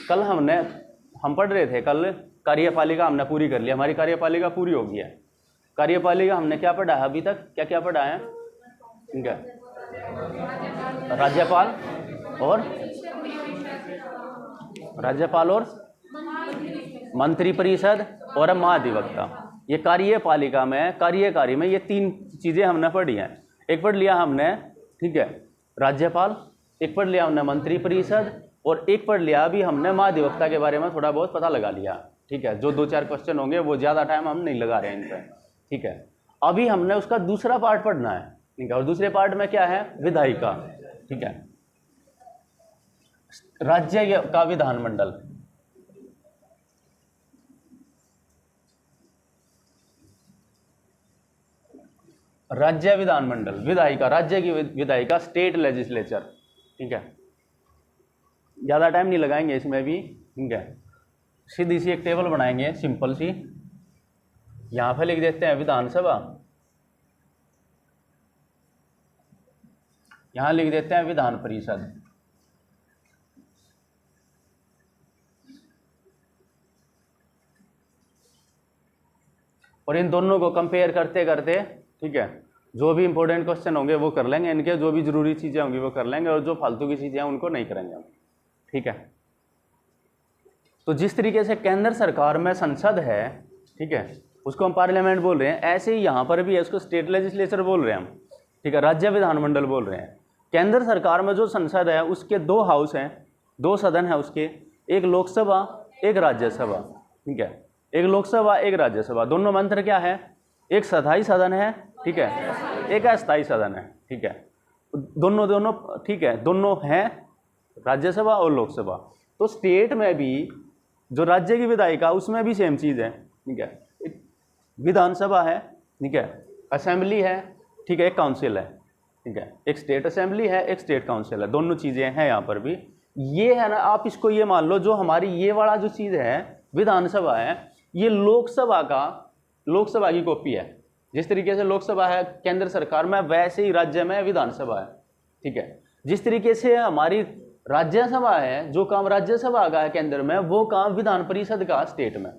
कल हम पढ़ रहे थे, कल कार्यपालिका हमने पूरी कर लिया, हमारी कार्यपालिका पूरी हो गई है। कार्यपालिका हमने क्या पढ़ा है अभी तक, क्या क्या पढ़ा है इनका? राज्यपाल और मंत्रिपरिषद और महाधिवक्ता। ये कार्यपालिका में, कार्यकारी में ये 3 चीजें हमने पढ़ी हैं। एक पढ़ लिया हमने, ठीक है, राज्यपाल, एक पढ़ लिया हमने मंत्रिपरिषद, और एक पढ़ लिया अभी हमने महाधिवक्ता के बारे में थोड़ा बहुत पता लगा लिया, ठीक है। जो 2-4 क्वेश्चन होंगे वो ज्यादा टाइम हम नहीं लगा रहे हैं इन पर, ठीक है। अभी हमने उसका दूसरा पार्ट पढ़ना है, ठीक है। और दूसरे पार्ट में क्या है? विधायिका, ठीक है, राज्य का विधानमंडल। राज्य विधानमंडल, विधायिका, राज्य की विधायिका, स्टेट लेजिस्लेचर, ठीक है। ज्यादा टाइम नहीं लगाएंगे इसमें भी, ठीक है। सीधी सी एक टेबल बनाएंगे सिंपल सी, यहां पे लिख देते हैं विधानसभा, यहां लिख देते हैं विधान परिषद, और इन दोनों को कंपेयर करते करते, ठीक है, जो भी इंपॉर्टेंट क्वेश्चन होंगे वो कर लेंगे, इनके जो भी जरूरी चीजें होंगी वो कर लेंगे, और जो फालतू की चीजें हैं उनको नहीं करेंगे हम, ठीक है। तो जिस तरीके से केंद्र सरकार में संसद है, ठीक है, उसको हम पार्लियामेंट बोल रहे हैं, ऐसे ही यहाँ पर भी है, उसको स्टेट लेजिस्लेचर बोल रहे हैं हम, ठीक है, राज्य विधानमंडल बोल रहे हैं। केंद्र सरकार में जो संसद है उसके 2 हाउस हैं, 2 सदन है उसके, एक लोकसभा एक राज्यसभा, ठीक है, एक लोकसभा एक राज्यसभा। दोनों में अंतर क्या है? एक स्थायी सदन है, ठीक है, एक अस्थायी सदन है, ठीक है, दोनों, ठीक है, दोनों हैं राज्यसभा और लोकसभा। तो स्टेट में भी जो राज्य की विधायिका उसमें भी सेम चीज है, ठीक है, विधानसभा है, ठीक है, असेंबली है, ठीक है, एक काउंसिल है, ठीक है, एक स्टेट असेंबली है, एक स्टेट काउंसिल है, दोनों चीजें हैं यहाँ पर भी। ये है ना, आप इसको ये मान लो, जो हमारी ये वाला जो चीज है विधानसभा है, ये लोकसभा की कॉपी है। जिस तरीके से लोकसभा है केंद्र सरकार में, वैसे ही राज्य में विधानसभा है, ठीक है। जिस तरीके से हमारी राज्यसभा है, जो काम राज्यसभा का है केंद्र में, वो काम विधान परिषद का स्टेट में।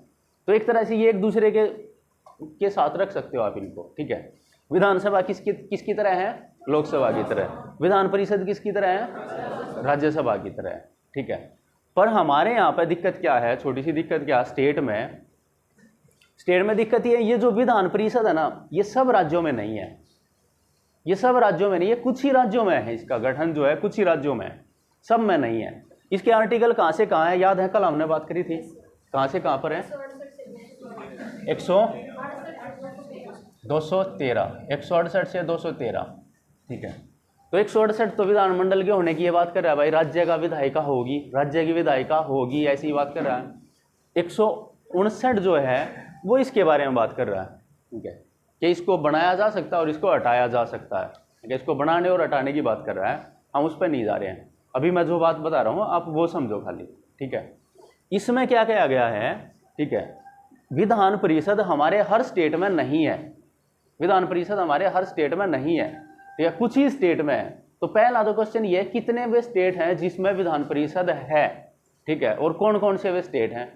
तो एक तरह से ये एक दूसरे के साथ रख सकते हो आप इनको, ठीक है। विधानसभा किसकी तरह है? लोकसभा की तरह। विधान परिषद किसकी तरह है? राज्यसभा की तरह है, ठीक है। पर हमारे यहाँ पर दिक्कत क्या है, छोटी सी दिक्कत क्या, स्टेट में दिक्कत ये है, ये जो विधान परिषद है ना, ये सब राज्यों में नहीं है, ये सब राज्यों में नहीं है, कुछ ही राज्यों में है, इसका गठन जो है कुछ ही राज्यों में है, सब में नहीं है। इसके आर्टिकल कहाँ से कहाँ है, याद है कल हमने बात करी थी, कहाँ से कहाँ पर है? 168 से 213, ठीक है। तो 168 तो विधानमंडल के होने की ये बात कर रहा है भाई, राज्य का विधायिका होगी, राज्य की विधायिका होगी, ऐसी बात कर रहा है। 159 जो है वो इसके बारे में बात कर रहा है, ठीक है, कि इसको बनाया जा सकता है और इसको हटाया जा सकता है, ठीक है, इसको बनाने और हटाने की बात कर रहा है, हम उस पर नहीं जा रहे हैं। अभी मैं जो बात बता रहा हूँ आप वो समझो खाली, ठीक है। इसमें क्या कहा गया है, ठीक है, विधान परिषद हमारे हर स्टेट में नहीं है, विधान परिषद हमारे हर स्टेट में नहीं है, ठीक है, कुछ ही स्टेट में है। तो पहला तो क्वेश्चन ये, कितने वे स्टेट हैं जिसमें विधान परिषद है, ठीक है, और कौन कौन से वे स्टेट हैं,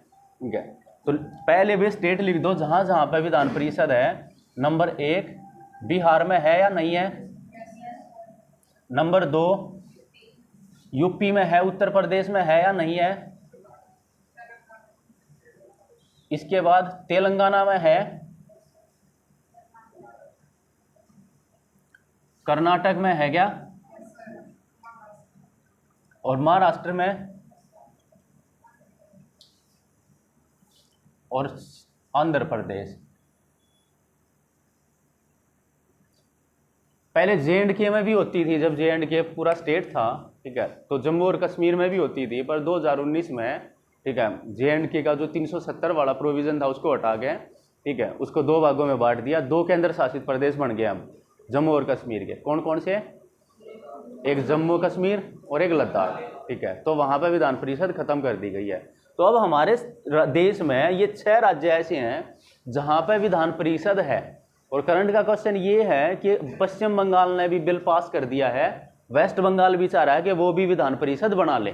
ठीक है। तो पहले वे स्टेट लिख दो जहां जहां पर विधान परिषद है। नंबर 1 बिहार में है या नहीं है? नंबर 2 यूपी में है, उत्तर प्रदेश में है या नहीं है? इसके बाद तेलंगाना में है, कर्नाटक में है क्या, और महाराष्ट्र में और आंध्र प्रदेश। पहले J&K में भी होती थी, जब J&K पूरा स्टेट था, ठीक है, तो जम्मू और कश्मीर में भी होती थी, पर 2019 में, ठीक है, J&K का जो 370 वाला प्रोविजन था उसको हटा के, ठीक है, उसको 2 भागों में बांट दिया, 2 केंद्र शासित प्रदेश बन गए अब जम्मू और कश्मीर के। कौन कौन से? एक जम्मू कश्मीर और एक लद्दाख, ठीक है। तो वहां पर विधान परिषद खत्म कर दी गई है। तो अब हमारे देश में ये 6 राज्य ऐसे हैं जहां पर विधान परिषद है। और करंट का क्वेश्चन ये है कि पश्चिम बंगाल ने भी बिल पास कर दिया है, वेस्ट बंगाल भी चाह रहा है कि वो भी विधान परिषद बना ले,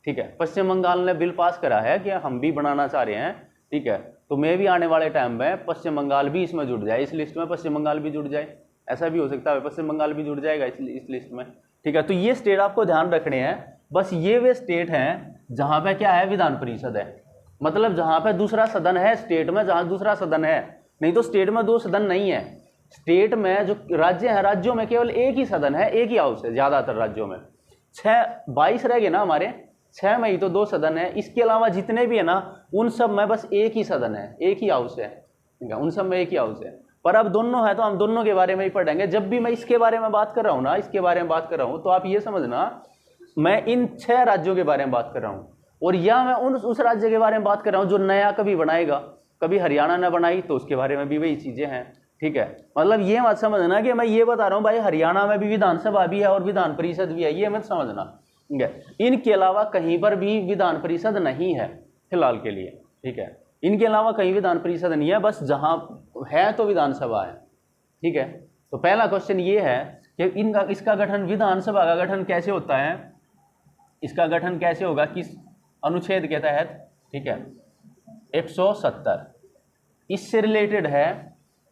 ठीक है। पश्चिम बंगाल ने बिल पास करा है कि हम भी बनाना चाह रहे हैं, ठीक है, तो मैं भी आने वाले टाइम में पश्चिम बंगाल भी इसमें जुड़ जाए, इस लिस्ट में पश्चिम बंगाल भी जुड़ जाए, ऐसा भी हो सकता है पश्चिम बंगाल भी जुड़ जाएगा इस लिस्ट में, ठीक है। तो ये स्टेट आपको ध्यान रखने हैं, बस ये वे स्टेट हैं जहां पे क्या है, विधान परिषद है, मतलब जहां पे दूसरा सदन है स्टेट में, जहां दूसरा सदन है, नहीं तो स्टेट में 2 सदन नहीं है। स्टेट में जो राज्य है, राज्यों में केवल एक ही सदन है, एक ही हाउस है, ज्यादातर राज्यों में 22 रह गए ना हमारे, 6 में ही तो 2 सदन है, इसके अलावा जितने भी है ना उन सब में बस एक ही सदन है, एक ही हाउस है, ठीक है, उन सब में एक ही हाउस है। पर अब दोनों है तो हम दोनों के बारे में ही पढ़ेंगे। जब भी मैं इसके बारे में बात कर रहा हूँ ना, इसके बारे में बात कर रहा हूँ, तो आप ये समझना मैं इन 6 राज्यों के बारे में बात कर रहा हूँ, और या मैं उस राज्य के बारे में बात कर रहा हूँ जो नया कभी बनाएगा, कभी हरियाणा ने बनाई तो उसके बारे में भी वही चीजें हैं, ठीक है। मतलब ये मत समझना कि मैं ये बता रहा हूँ भाई हरियाणा में भी विधानसभा भी है और विधान परिषद भी है, ये मत समझना, ठीक है। इनके अलावा कहीं पर भी विधान परिषद नहीं है फिलहाल के लिए, ठीक है, इनके अलावा कहीं विधान परिषद नहीं है, बस जहां है तो विधानसभा है, ठीक है। तो पहला क्वेश्चन ये है कि इसका गठन, विधानसभा का गठन कैसे होता है, इसका गठन कैसे होगा, किस अनुच्छेद के तहत, ठीक है, 170 इससे रिलेटेड है,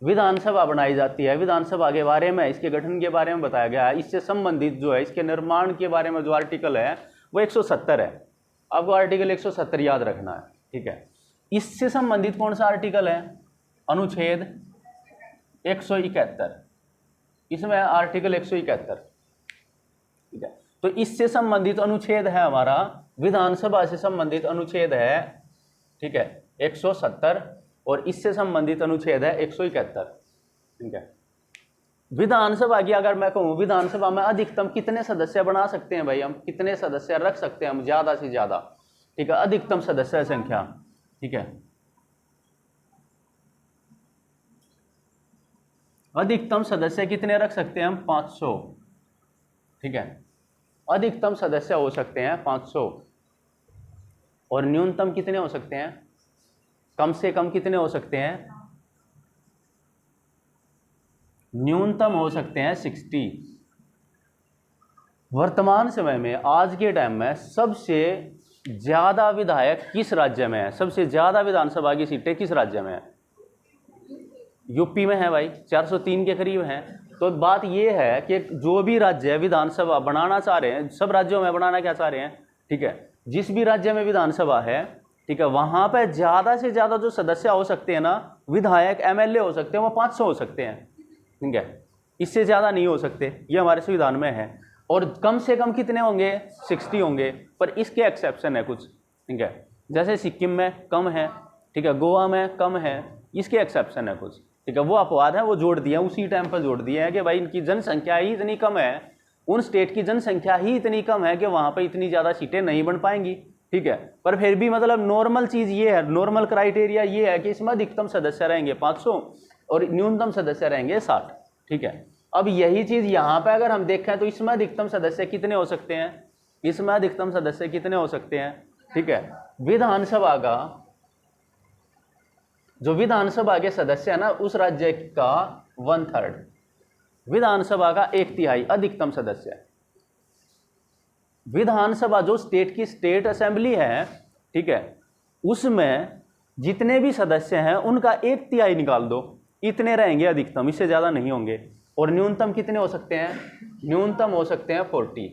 विधानसभा बनाई जाती है, विधानसभा के बारे में, इसके गठन के बारे में बताया गया है, इससे संबंधित जो है, इसके निर्माण के बारे में जो आर्टिकल है वो 170 है, आपको आर्टिकल 170 याद रखना है, ठीक है। इससे संबंधित कौन सा आर्टिकल है, अनुच्छेद 171, इसमें आर्टिकल 171, ठीक है। तो इससे संबंधित अनुच्छेद है हमारा, विधानसभा से संबंधित अनुच्छेद है, ठीक है, 170, और इससे संबंधित अनुच्छेद है 171, ठीक है। विधानसभा की अगर मैं कहूं, विधानसभा में अधिकतम कितने सदस्य बना सकते हैं भाई, हम कितने सदस्य रख सकते हैं हम, ज्यादा से ज्यादा, ठीक है, अधिकतम सदस्य संख्या, ठीक है, अधिकतम सदस्य कितने रख सकते हैं हम, 500, ठीक है, अधिकतम सदस्य हो सकते हैं 500, और न्यूनतम कितने हो सकते हैं, कम से कम कितने हो सकते हैं, न्यूनतम हो सकते हैं 60। वर्तमान समय में, आज के टाइम में सबसे ज्यादा विधायक किस राज्य में है, सबसे ज्यादा विधानसभा की सीटें किस राज्य में है, यूपी में है भाई, 403 के करीब हैं। तो बात यह है कि जो भी राज्य विधानसभा बनाना चाह रहे हैं, सब राज्यों में बनाना क्या चाह रहे हैं, ठीक है, जिस भी राज्य में विधानसभा है, ठीक है, वहां पर ज्यादा से ज्यादा जो सदस्य हो सकते हैं ना, विधायक एमएलए हो सकते हैं, वो 500 हो सकते हैं, ठीक है, इससे ज्यादा नहीं हो सकते, ये हमारे संविधान में है। और कम से कम कितने होंगे, 60 होंगे, पर इसके एक्सेप्शन है कुछ, ठीक है, जैसे सिक्किम में कम है, ठीक है, गोवा में कम है, इसके एक्सेप्शन है कुछ, ठीक है, वो अपवाद है, वो जोड़ दिया उसी टाइम पर जोड़ दिया है कि भाई इनकी जनसंख्या ही इतनी कम है, उन स्टेट की जनसंख्या ही इतनी कम है कि वहां पर इतनी ज्यादा सीटें नहीं बन पाएंगी, ठीक है। पर फिर भी मतलब नॉर्मल चीज ये है, नॉर्मल क्राइटेरिया ये है कि इसमें अधिकतम सदस्य रहेंगे 500 और न्यूनतम सदस्य रहेंगे 60, ठीक है। अब यही चीज यहाँ पे अगर हम देखें तो इसमें अधिकतम सदस्य कितने हो सकते हैं, इसमें अधिकतम सदस्य कितने हो सकते हैं, ठीक है। विधानसभा का जो विधानसभा के सदस्य है ना, उस राज्य का 1/3, विधानसभा का 1/3 अधिकतम सदस्य है। विधानसभा जो स्टेट की स्टेट असेंबली है, ठीक है, उसमें जितने भी सदस्य हैं उनका 1/3 निकाल दो, इतने रहेंगे अधिकतम, इससे ज्यादा नहीं होंगे। और न्यूनतम कितने हो सकते हैं, न्यूनतम हो सकते हैं 40,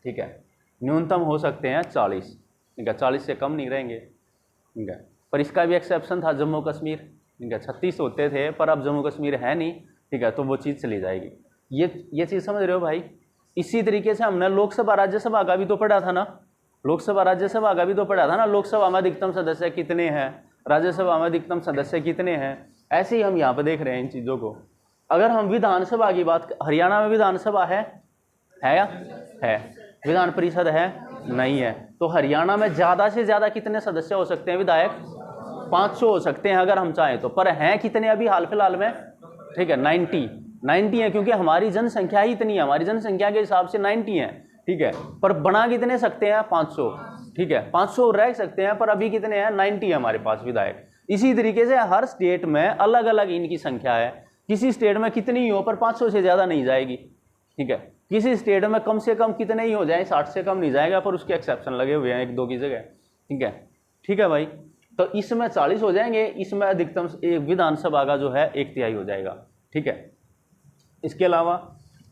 ठीक है, न्यूनतम हो सकते हैं 40, ठीक है, 40 से कम नहीं रहेंगे, ठीक है। पर इसका भी एक्सेप्शन था जम्मू कश्मीर, ठीक है, 36 होते थे, पर अब जम्मू कश्मीर है नहीं, ठीक है, तो वो चीज़ चली जाएगी। ये चीज़ समझ रहे हो भाई। इसी तरीके से हमने लोकसभा राज्यसभा का भी तो पढ़ा था ना, लोकसभा राज्यसभा का भी तो पढ़ा था ना, लोकसभा में अधिकतम सदस्य कितने हैं, राज्यसभा में अधिकतम सदस्य कितने हैं, ऐसे ही हम यहाँ पे देख रहे हैं इन चीज़ों को। अगर हम विधानसभा की बात, हरियाणा में विधानसभा है या है, विधान परिषद है नहीं है, तो हरियाणा में ज़्यादा से ज़्यादा कितने सदस्य हो सकते हैं, विधायक 500 हो सकते हैं अगर हम चाहें तो। पर हैं कितने अभी हाल फिलहाल में, ठीक है, 90 है, क्योंकि हमारी जनसंख्या ही इतनी है, हमारी जनसंख्या के हिसाब से 90 है, ठीक है। पर बना कितने सकते हैं, 500, ठीक है, 500 रह सकते हैं, पर अभी कितने हैं, 90 है हमारे पास विधायक। इसी तरीके से हर स्टेट में अलग अलग इनकी संख्या है, किसी स्टेट में कितनी ही हो पर 500 से ज़्यादा नहीं जाएगी, ठीक है। किसी स्टेट में कम से कम कितने ही हो जाए, 60 से कम नहीं जाएगा, पर उसके एक्सेप्शन लगे हुए हैं 1-2 की जगह। ठीक है भाई। तो इसमें 40 हो जाएंगे, इसमें अधिकतम विधानसभा का जो है 1/3 हो जाएगा। ठीक है। इसके अलावा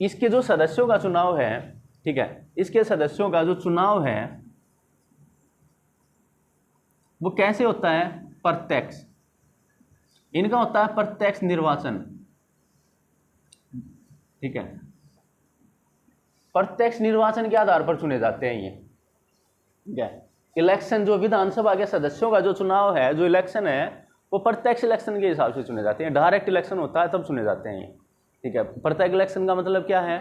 इसके जो सदस्यों का चुनाव है, ठीक है, इसके सदस्यों का जो चुनाव है वो कैसे होता है? प्रत्यक्ष। इनका होता है प्रत्यक्ष निर्वाचन। ठीक है, प्रत्यक्ष निर्वाचन के आधार पर चुने जाते हैं ये। ठीक है, इलेक्शन जो विधानसभा के सदस्यों का जो चुनाव है, जो इलेक्शन है, वो प्रत्यक्ष इलेक्शन के हिसाब से चुने जाते हैं। डायरेक्ट इलेक्शन होता है तब चुने जाते हैं ये। ठीक है, प्रत्यक्ष इलेक्शन का मतलब क्या है?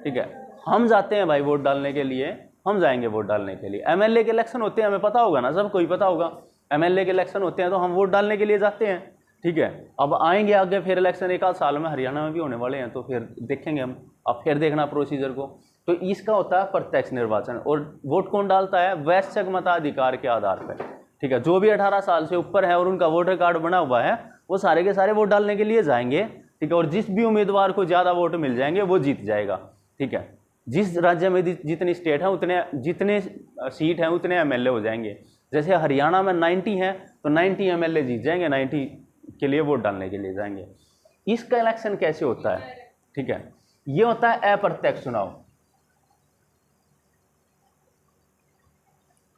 ठीक है, हम जाते हैं भाई वोट डालने के लिए, हम जाएंगे वोट डालने के लिए। एमएलए के इलेक्शन होते हैं, हमें पता होगा ना, सब कोई पता होगा। एमएलए के इलेक्शन होते हैं तो हम वोट डालने के लिए जाते हैं। ठीक है, अब आएंगे आगे फिर इलेक्शन 1 आध साल में हरियाणा में भी होने वाले हैं, तो फिर देखेंगे हम, अब फिर देखना प्रोसीजर को। तो इसका होता है प्रत्यक्ष निर्वाचन। और वोट कौन डालता है? वैश्विक मताधिकार के आधार पर। ठीक है, जो भी 18 साल से ऊपर है और उनका वोटर कार्ड बना हुआ है, वो सारे के सारे वोट डालने के लिए जाएंगे। ठीक है, और जिस भी उम्मीदवार को ज़्यादा वोट मिल जाएंगे वो जीत जाएगा। ठीक है, जिस राज्य में जितनी स्टेट है उतने जितने सीट हैं उतने एमएलए हो जाएंगे। जैसे हरियाणा में 90 हैं तो 90 एमएलए जीत जाएंगे, 90 के लिए वोट डालने के लिए जाएंगे। इसका इलेक्शन कैसे होता है? ठीक है, ये होता है अप्रत्यक्ष चुनाव।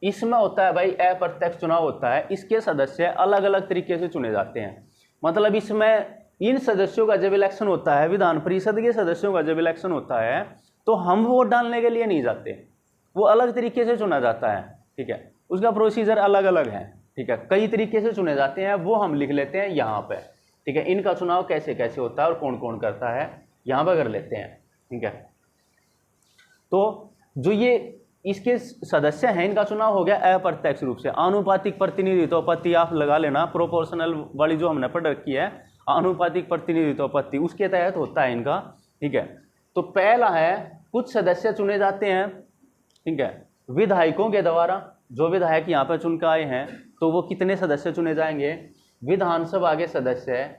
इसमें होता है भाई अप्रत्यक्ष चुनाव होता है। इसके सदस्य अलग अलग तरीके से चुने जाते हैं। मतलब इसमें इन सदस्यों का जब इलेक्शन होता है, विधान परिषद के सदस्यों का जब इलेक्शन होता है, तो हम वोट डालने के लिए नहीं जाते, वो अलग तरीके से चुना जाता है। ठीक है, उसका प्रोसीजर अलग अलग है। ठीक है, कई तरीके से चुने जाते हैं, वो हम लिख लेते हैं यहाँ पे। ठीक है, इनका चुनाव कैसे कैसे होता है और कौन कौन करता है, यहाँ पे कर लेते हैं। ठीक है, तो जो ये इसके सदस्य हैं, इनका चुनाव हो गया अप्रत्यक्ष रूप से। आनुपातिक प्रतिनिधित्व पत्ति आप लगा लेना, प्रोपोर्शनल वाली जो हमने पढ़ रखी है, आनुपातिक प्रतिनिधित्व पत्ति, उसके तहत होता है इनका। ठीक है, तो पहला है कुछ सदस्य चुने जाते हैं। ठीक है, विधायकों के द्वारा। जो विधायक यहाँ पर चुन के आए हैं, तो वो कितने सदस्य चुने जाएंगे? विधानसभा के सदस्य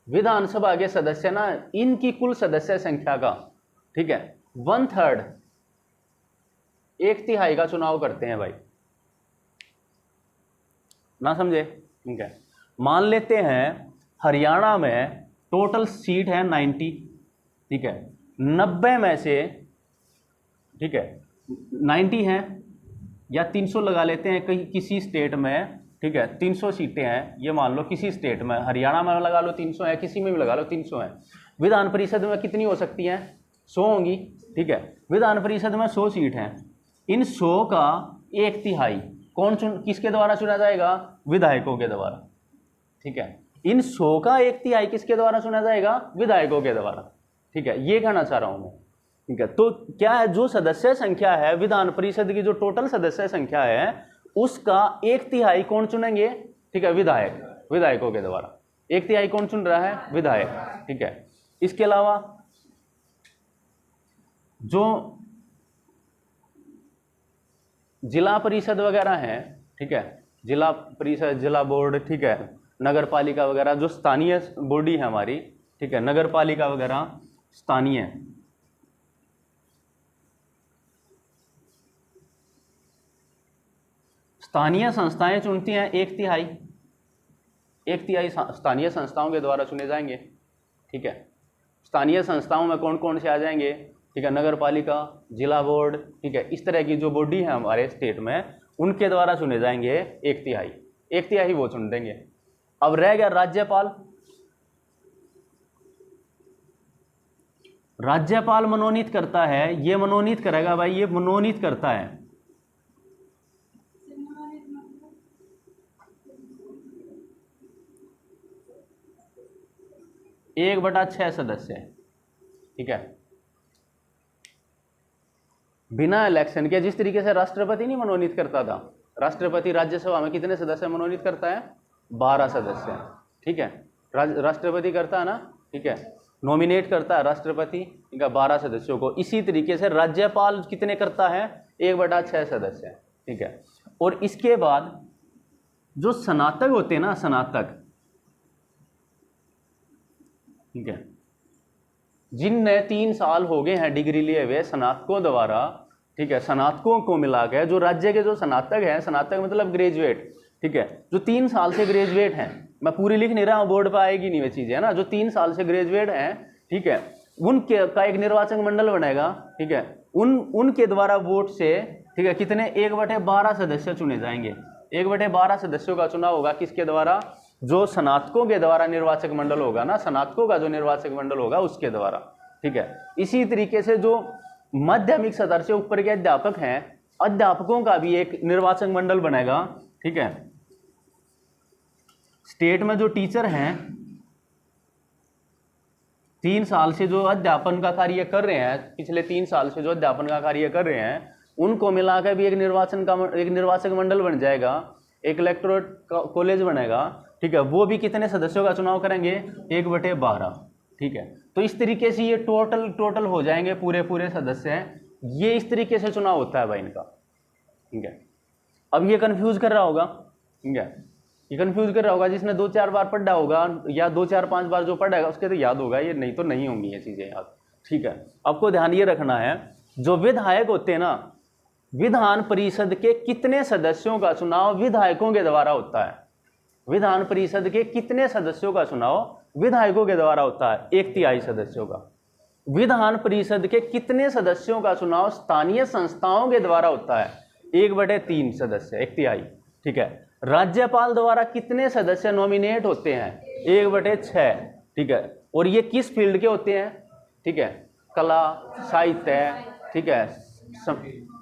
विधानसभा के सदस्य ना, इनकी कुल सदस्य संख्या का, ठीक है, 1/3, 1/3 का चुनाव करते हैं भाई। ना समझे? ठीक है, मान लेते हैं हरियाणा में टोटल सीट है 90। ठीक है, 90 में से, ठीक है, 90 हैं या 300 लगा लेते हैं कहीं किसी स्टेट में। ठीक है, 300 सीटें हैं, ये मान लो किसी स्टेट में, हरियाणा में लगा लो 300 है, किसी में भी लगा लो 300 है। विधान परिषद में कितनी हो सकती हैं? 100 होंगी। ठीक है, विधान परिषद में 100 सीट हैं। इन 100 का 1/3 किसके द्वारा चुना जाएगा? विधायकों के द्वारा। ठीक है, इन 100 का 1/3 किसके द्वारा चुना जाएगा? विधायकों के द्वारा। ठीक है, ये कहना चाह रहा हूं मैं। ठीक है, तो क्या है, जो सदस्य संख्या है विधान परिषद की, जो टोटल सदस्य संख्या है, उसका 1/3 कौन चुनेंगे? ठीक है, विधायकों के द्वारा। 1/3 कौन चुन रहा है? विधायक। ठीक है, इसके अलावा जो जिला परिषद वगैरह है, ठीक है, जिला परिषद, जिला बोर्ड, ठीक है, नगर पालिका वगैरह, जो स्थानीय बॉडी है हमारी, ठीक है, नगर पालिका वगैरह स्थानीय, स्थानीय संस्थाएं चुनती हैं 1/3। 1/3 स्थानीय संस्थाओं के द्वारा चुने जाएंगे। ठीक है, स्थानीय संस्थाओं में कौन कौन से आ जाएंगे? ठीक है, नगर पालिका, जिला बोर्ड, ठीक है, इस तरह की जो बॉडी है हमारे स्टेट में, उनके द्वारा चुने जाएंगे 1/3। 1/3 वो चुन देंगे। अब रह गया राज्यपाल। राज्यपाल मनोनीत करता है, ये मनोनीत करेगा भाई, ये मनोनीत करता है। एक 1/6 सदस्य। ठीक है, बिना इलेक्शन के, जिस तरीके से राष्ट्रपति नहीं मनोनीत करता था, राष्ट्रपति राज्यसभा में कितने सदस्य मनोनीत करता है? 12 सदस्य। ठीक है, राष्ट्रपति करता है ना, ठीक है, नॉमिनेट करता है राष्ट्रपति, ठीक है, 12 सदस्यों को। इसी तरीके से राज्यपाल कितने करता है? 1/6 सदस्य। ठीक है, और इसके बाद जो स्नातक होते हैं ना, स्नातक, ठीक है, जिनने 3 साल हो गए हैं डिग्री लिए हुए स्नातकों द्वारा, ठीक है, स्नातकों को मिला के जो राज्य के जो स्नातक हैं, स्नातक मतलब ग्रेजुएट, ठीक है, जो 3 साल से ग्रेजुएट हैं, मैं पूरी लिख नहीं रहा हूँ, बोर्ड पर आएगी नहीं वे चीज़ें, है ना, जो 3 साल से ग्रेजुएट हैं, ठीक है, उनके का एक निर्वाचक मंडल बनेगा, ठीक है, उनके द्वारा वोट से, ठीक है, कितने 1/12 सदस्य चुने जाएंगे। 1/12 सदस्यों का चुनाव होगा किसके द्वारा, जो स्नातकों के द्वारा निर्वाचक मंडल होगा ना, स्नातकों का जो निर्वाचक मंडल होगा उसके द्वारा, ठीक है। इसी तरीके से जो माध्यमिक स्तर से ऊपर के अध्यापक हैं, अध्यापकों का भी एक निर्वाचक मंडल बनेगा, ठीक है। स्टेट में जो टीचर हैं 3 साल से जो अध्यापन का कार्य कर रहे हैं, पिछले 3 साल से जो अध्यापन का कार्य कर रहे हैं, उनको मिलाकर भी एक निर्वाचक मंडल बन जाएगा, एक इलेक्टोरेट कॉलेज बनेगा, ठीक है। वो भी कितने सदस्यों का चुनाव करेंगे, 1/12, ठीक है। तो इस तरीके से ये टोटल हो जाएंगे पूरे सदस्य हैं। ये इस तरीके से चुनाव होता है भाई इनका, ठीक है। अब ये कंफ्यूज कर रहा होगा, ठीक है, ये कंफ्यूज कर रहा होगा, जिसने 2-4 बार पढ़ा होगा या 2-4-5 बार जो पढ़ा है उसके तो याद होगा, ये नहीं तो नहीं होंगी ये चीज़ें याद, ठीक है। आपको ध्यान ये रखना है, जो विधायक होते हैं ना, विधान परिषद के कितने सदस्यों का चुनाव विधायकों के द्वारा होता है। विधान परिषद के कितने सदस्यों का चुनाव विधायकों के द्वारा होता है, 1/3 सदस्यों का। विधान परिषद के कितने सदस्यों का चुनाव स्थानीय संस्थाओं के द्वारा होता है, 1/3 सदस्य, 1/3, ठीक है। राज्यपाल द्वारा कितने सदस्य नॉमिनेट होते हैं, 1/6, ठीक है। और ये किस फील्ड के होते हैं, ठीक है, कला, साहित्य, ठीक है,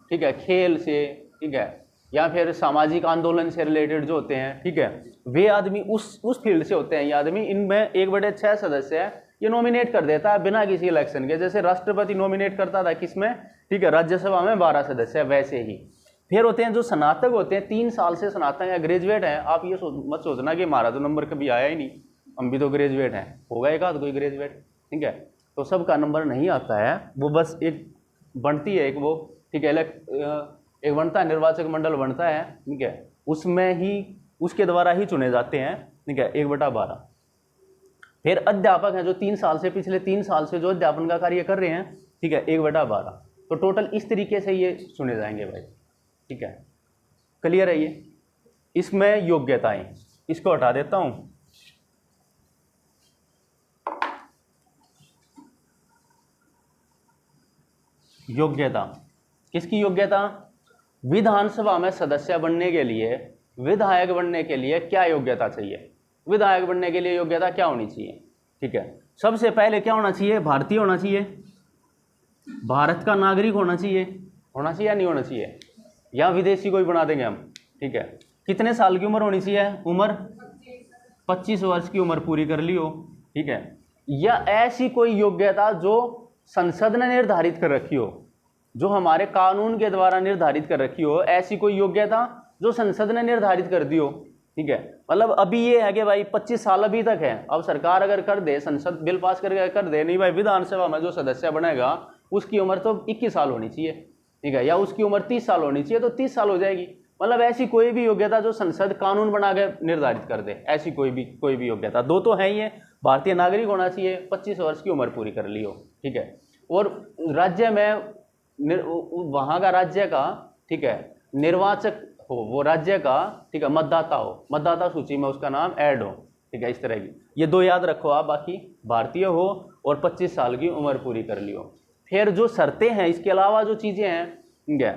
ठीक है, खेल से, ठीक है, या फिर सामाजिक आंदोलन से रिलेटेड जो होते हैं, ठीक है, वे आदमी उस फील्ड से होते हैं ये आदमी। इनमें 1/6 सदस्य है, ये नॉमिनेट कर देता है बिना किसी इलेक्शन के, जैसे राष्ट्रपति नॉमिनेट करता था किसमें, ठीक है, राज्यसभा में 12 सदस्य, वैसे ही। फिर होते हैं जो स्नातक होते हैं, 3 साल से स्नातक या ग्रेजुएट हैं। आप ये मत सोचना कि हमारा तो नंबर कभी आया ही नहीं, हम भी तो ग्रेजुएट हैं, होगा एक आध कोई ग्रेजुएट, ठीक है। तो सबका नंबर नहीं आता है, वो बस एक बनती है एक वो, ठीक है, एक बनता है निर्वाचक मंडल बनता है, ठीक है, उसमें ही उसके द्वारा ही चुने जाते हैं, ठीक है, 1/12। फिर अध्यापक हैं जो 3 साल से, पिछले 3 साल से जो अध्यापन का कार्य कर रहे हैं, ठीक है, 1/12। तो टोटल इस तरीके से ये चुने जाएंगे भाई, ठीक है, क्लियर है ये। इसमें योग्यताएं, इसको हटा देता हूं, योग्यता, किसकी योग्यता, विधानसभा में सदस्य बनने के लिए, विधायक बनने के लिए क्या योग्यता चाहिए, विधायक बनने के लिए योग्यता क्या होनी चाहिए, ठीक है। सबसे पहले क्या होना चाहिए, भारतीय होना चाहिए, भारत का नागरिक होना चाहिए या नहीं होना चाहिए, या विदेशी कोई बना देंगे हम, ठीक है। कितने साल की उम्र होनी चाहिए, उम्र 25 वर्ष की उम्र पूरी कर ली हो, ठीक है। या ऐसी कोई योग्यता जो संसद ने निर्धारित कर रखी हो, जो हमारे कानून के द्वारा निर्धारित कर रखी हो, ऐसी कोई योग्यता जो संसद ने निर्धारित कर दी हो, ठीक है। मतलब अभी ये है कि भाई 25 साल अभी तक है, अब सरकार अगर कर दे, संसद बिल पास करके कर दे, नहीं भाई विधानसभा में जो सदस्य बनेगा उसकी उम्र तो 21 साल होनी चाहिए, ठीक है, या उसकी उम्र 30 साल होनी चाहिए, तो 30 साल हो जाएगी। मतलब ऐसी कोई भी योग्यता जो संसद कानून बना के निर्धारित कर दे, ऐसी कोई भी योग्यता। 2 तो है ही है, भारतीय नागरिक होना चाहिए, 25 वर्ष की उम्र पूरी कर ली हो, ठीक है, और राज्य में वहाँ का राज्य का, ठीक है, निर्वाचक हो, वो राज्य का, ठीक है, मतदाता हो, मतदाता सूची में उसका नाम ऐड हो, ठीक है, इस तरह की। ये 2 याद रखो आप, बाकी भारतीय हो और 25 साल की उम्र पूरी कर ली हो। फिर जो शर्तें हैं, इसके अलावा जो चीज़ें हैं, ठीक है,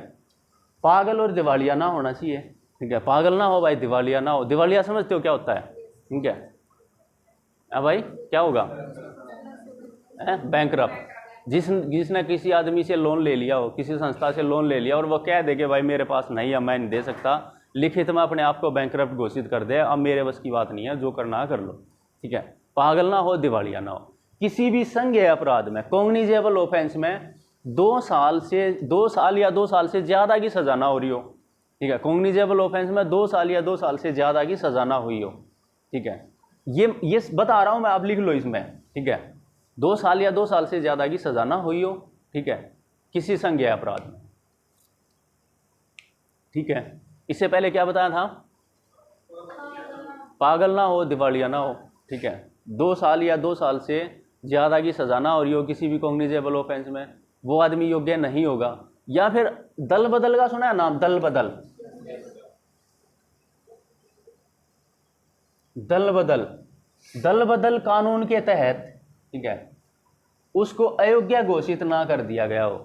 पागल और दिवालिया ना होना चाहिए, ठीक है, पागल ना हो भाई, दिवालिया ना हो। दिवालिया समझते हो क्या होता है, ठीक है, भाई क्या होगा, बैंकरप्ट, जिसने किसी आदमी से लोन ले लिया हो, किसी संस्था से लोन ले लिया और वो कह दे कि भाई मेरे पास नहीं है, मैं नहीं दे सकता, लिखित में अपने आप को बैंकरप्ट घोषित कर दे, अब मेरे बस की बात नहीं है, जो करना है कर लो, ठीक है। पागल ना हो, दिवालिया ना हो। किसी भी संज्ञेय अपराध में, कॉग्निजेबल ऑफेंस में 2 साल या 2 साल से ज़्यादा की सजा ना हो रही हो, ठीक है, कॉग्निजेबल ऑफेंस में 2 साल या 2 साल से ज़्यादा की सजा ना हुई हो, ठीक है। ये बता रहा हूँ मैं, आप लिख लो इसमें, ठीक है, 2 साल या 2 साल से ज़्यादा की सजा ना हुई हो, ठीक है, किसी संज्ञेय अपराध में, ठीक है। इससे पहले क्या बताया था, पागल ना हो, दिवालिया ना हो, ठीक है, 2 साल या 2 साल से ज़्यादा की सजा ना हो रही हो किसी भी कॉग्निजेबल ऑफेंस में, वो आदमी योग्य नहीं होगा। या फिर दल बदल का सुना है नाम, दल बदल, दल बदल, दल बदल कानून के तहत, ठीक है, उसको अयोग्य घोषित ना कर दिया गया हो,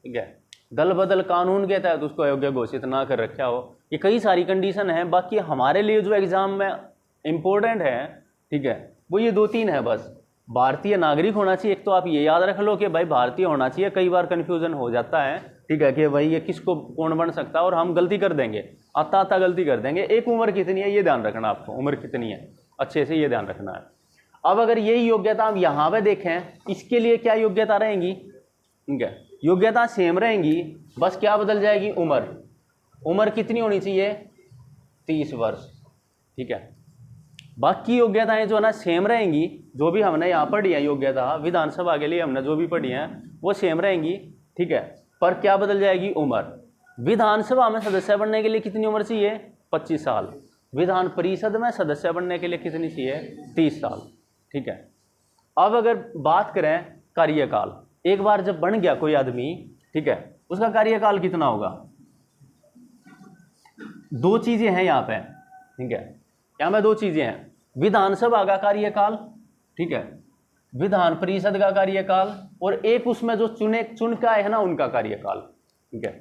ठीक है, दल बदल कानून के तहत उसको अयोग्य घोषित ना कर रखा हो। ये कई सारी कंडीशन है। बाकी हमारे लिए जो एग्जाम में इंपॉर्टेंट है, ठीक है, वो ये 2-3 है बस। भारतीय नागरिक होना चाहिए, एक तो आप ये याद रख लो कि भाई भारतीय होना चाहिए। कई बार कन्फ्यूजन हो जाता है, ठीक है, कि भाई ये किसको कौन बन सकता है, और हम गलती कर देंगे, आता गलती कर देंगे। एक उम्र कितनी है ये ध्यान रखना, आपको उम्र कितनी है अच्छे से ये ध्यान रखना है। अब अगर यही योग्यता हम यहाँ पे देखें, इसके लिए क्या योग्यता रहेंगी, ठीक है, योग्यता सेम रहेंगी, बस क्या बदल जाएगी, उम्र। उम्र कितनी होनी चाहिए, 30 वर्ष, ठीक है। बाकी योग्यताएं जो है ना सेम रहेंगी, जो भी हमने यहाँ पढ़ी है योग्यता विधानसभा के लिए हमने जो भी पढ़ी है वो सेम रहेंगी, ठीक है, पर क्या बदल जाएगी, उम्र। विधानसभा में सदस्य बनने के लिए कितनी उम्र चाहिए, 25 साल। विधान परिषद में सदस्य बनने के लिए कितनी चाहिए, 30 साल, ठीक है। अब अगर बात करें कार्यकाल, एक बार जब बन गया कोई आदमी, ठीक है, उसका कार्यकाल कितना होगा। 2 चीजें हैं यहाँ पे, ठीक है, यहाँ पे 2 चीजें हैं, विधानसभा का कार्यकाल, ठीक है, विधान परिषद का कार्यकाल, और एक उसमें जो चुन के आए है ना उनका कार्यकाल, ठीक है।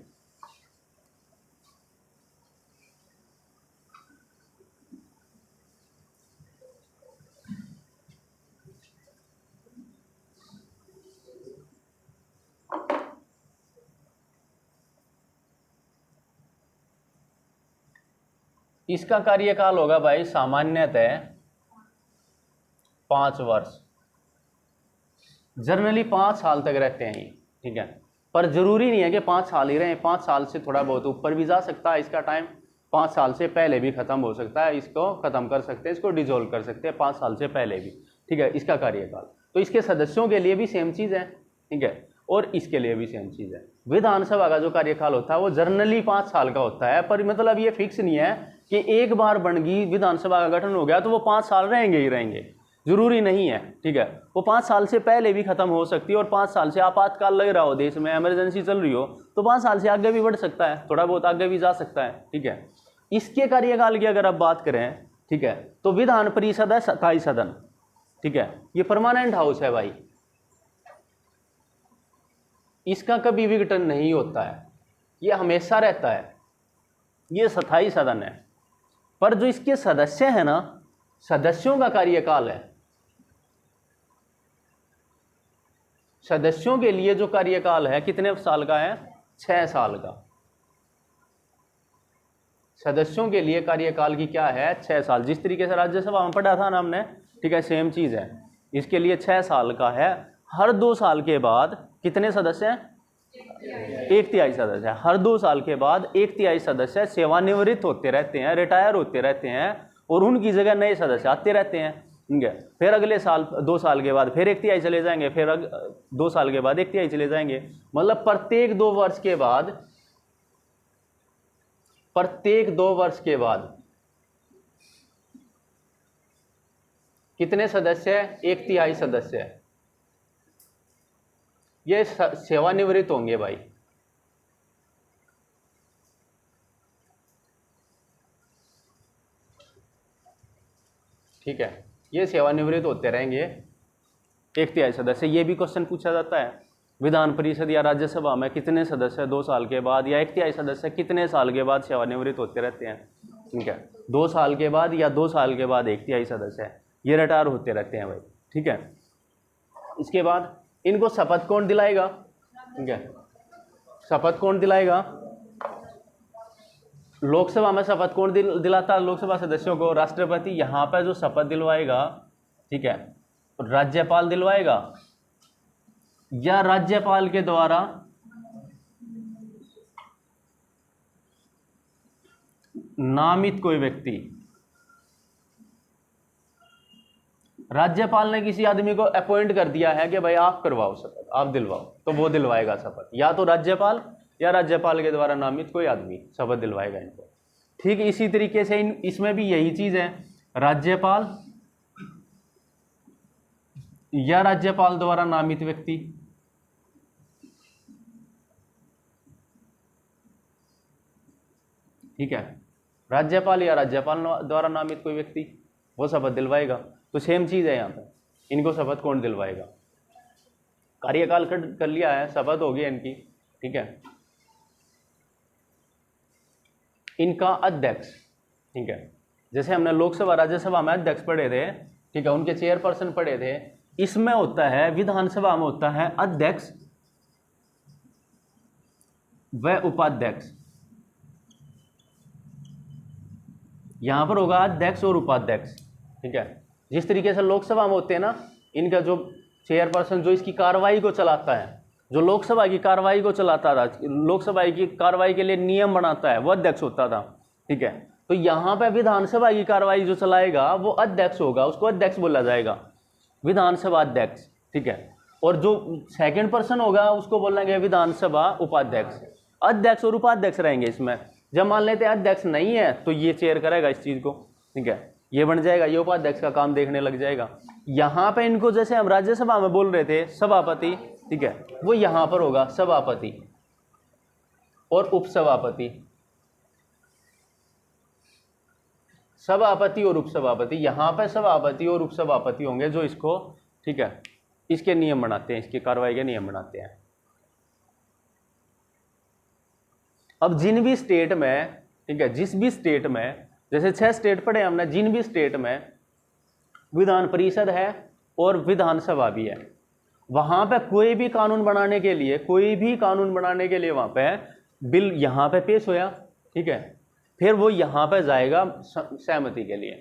इसका कार्यकाल होगा भाई सामान्यतः 5 वर्ष, जनरली 5 साल तक रहते हैं ये, ठीक है, पर जरूरी नहीं है कि 5 साल ही रहें। 5 साल से थोड़ा बहुत ऊपर भी जा सकता है इसका टाइम, 5 साल से पहले भी खत्म हो सकता है, इसको खत्म कर सकते हैं, इसको डिजोल्व कर सकते हैं 5 साल से पहले भी, ठीक है, इसका कार्यकाल। तो इसके सदस्यों के लिए भी सेम चीज़ है, ठीक है, और इसके लिए भी सेम चीज़ है। विधानसभा का जो कार्यकाल होता है वो जनरली 5 साल का होता है, पर मतलब ये फिक्स नहीं है कि एक बार बन गई विधानसभा का गठन हो गया तो वो 5 साल रहेंगे ही रहेंगे, जरूरी नहीं है, ठीक है। वो 5 साल से पहले भी खत्म हो सकती है, और 5 साल से आपातकाल लग रहा हो, देश में इमरजेंसी चल रही हो, तो 5 साल से आगे भी बढ़ सकता है, थोड़ा बहुत आगे भी जा सकता है, ठीक है। इसके कार्यकाल की अगर आप बात करें, ठीक है, तो विधान परिषद है 27 सदन, ठीक है, ये परमानेंट हाउस है भाई, इसका कभी विघटन नहीं होता है, ये हमेशा रहता है, ये 27 सदन है। पर जो इसके सदस्य हैं ना, सदस्यों का कार्यकाल है, सदस्यों के लिए जो कार्यकाल है कितने साल का है, 6 साल का। सदस्यों के लिए कार्यकाल की क्या है, 6 साल। जिस तरीके से राज्यसभा में पढ़ा था ना हमने, ठीक है, सेम चीज है, इसके लिए 6 साल का है। हर 2 साल के बाद कितने सदस्य हैं, 1/3 सदस्य। हर 2 साल के बाद 1/3 सदस्य सेवानिवृत्त होते रहते हैं, रिटायर होते रहते हैं, और उनकी जगह नए सदस्य आते रहते हैं, ठीक है। फिर अगले साल 2 साल के बाद फिर 1/3 चले जाएंगे, फिर 2 साल के बाद 1/3 चले जाएंगे। मतलब प्रत्येक 2 वर्ष के बाद, प्रत्येक 2 वर्ष के बाद कितने सदस्य है, 1/3 सदस्य है, ये सेवानिवृत्त होंगे भाई। ठीक है, ये सेवानिवृत्त होते रहेंगे 1/3 सदस्य। ये भी क्वेश्चन पूछा जाता है, विधान परिषद या राज्यसभा में कितने सदस्य 2 साल के बाद, या 1/3 सदस्य कितने साल के बाद सेवानिवृत्त होते रहते हैं, ठीक है, 2 साल के बाद या 2 साल के बाद 1/3 सदस्य ये रिटायर होते रहते हैं भाई, ठीक है। इसके बाद इनको शपथ कौन दिलाएगा, ठीक है, शपथ कौन दिलाएगा, लोकसभा में शपथ कौन दिलाता है लोकसभा सदस्यों को, राष्ट्रपति। यहाँ पर जो शपथ दिलवाएगा, ठीक है, राज्यपाल दिलवाएगा, या राज्यपाल के द्वारा नामित कोई व्यक्ति। राज्यपाल ने किसी आदमी को अपॉइंट कर दिया है कि भाई आप करवाओ शपथ, आप दिलवाओ, तो वो दिलवाएगा शपथ, या तो राज्यपाल या राज्यपाल के द्वारा नामित कोई आदमी शपथ दिलवाएगा इनको। ठीक इसी तरीके से इसमें भी यही चीज है, राज्यपाल या राज्यपाल द्वारा नामित व्यक्ति, ठीक है, राज्यपाल या राज्यपाल द्वारा नामित कोई व्यक्ति वो शपथ दिलवाएगा। तो सेम चीज है यहाँ पे, इनको शपथ कौन दिलवाएगा? कार्यकाल कर लिया है, शपथ होगी इनकी, ठीक है। इनका अध्यक्ष, ठीक है, जैसे हमने लोकसभा राज्यसभा में अध्यक्ष पढ़े थे, ठीक है, उनके चेयरपर्सन पढ़े थे, इसमें होता है विधानसभा में होता है अध्यक्ष व उपाध्यक्ष। यहां पर होगा अध्यक्ष और उपाध्यक्ष, ठीक है। जिस तरीके से लोकसभा में होते हैं ना, इनका जो चेयरपर्सन जो इसकी कार्रवाई को चलाता है, जो लोकसभा की कार्रवाई को चलाता था, लोकसभा की कार्रवाई के लिए नियम बनाता है, वो अध्यक्ष होता था, ठीक है। तो यहाँ पे विधानसभा की कार्रवाई जो चलाएगा वो अध्यक्ष होगा, उसको अध्यक्ष बोला जाएगा, विधानसभा अध्यक्ष, ठीक है। और जो सेकंड पर्सन होगा उसको बोलेंगे विधानसभा उपाध्यक्ष। अध्यक्ष और उपाध्यक्ष रहेंगे इसमें। जब मान लेते हैं अध्यक्ष नहीं है तो ये चेयर करेगा इस चीज को, ठीक है, ये बन जाएगा, ये उपाध्यक्ष का काम देखने लग जाएगा। यहाँ पे इनको जैसे हम राज्यसभा में बोल रहे थे सभापति, ठीक है, वो यहाँ पर होगा सभापति और उपसभापति, सभापति और उपसभापति। यहाँ पे सभापति और उपसभापति होंगे जो इसको, ठीक है, इसके नियम बनाते हैं, इसकी कार्रवाई के नियम बनाते हैं। अब जिन भी स्टेट में, ठीक है, जिस भी स्टेट में, जैसे 6 स्टेट पढ़े हमने, जिन भी स्टेट में विधान परिषद है और विधानसभा भी है, वहां पे कोई भी कानून बनाने के लिए, कोई भी कानून बनाने के लिए वहां पे बिल यहाँ पे पेश होया, ठीक है, फिर वो यहाँ पे जाएगा सहमति के लिए,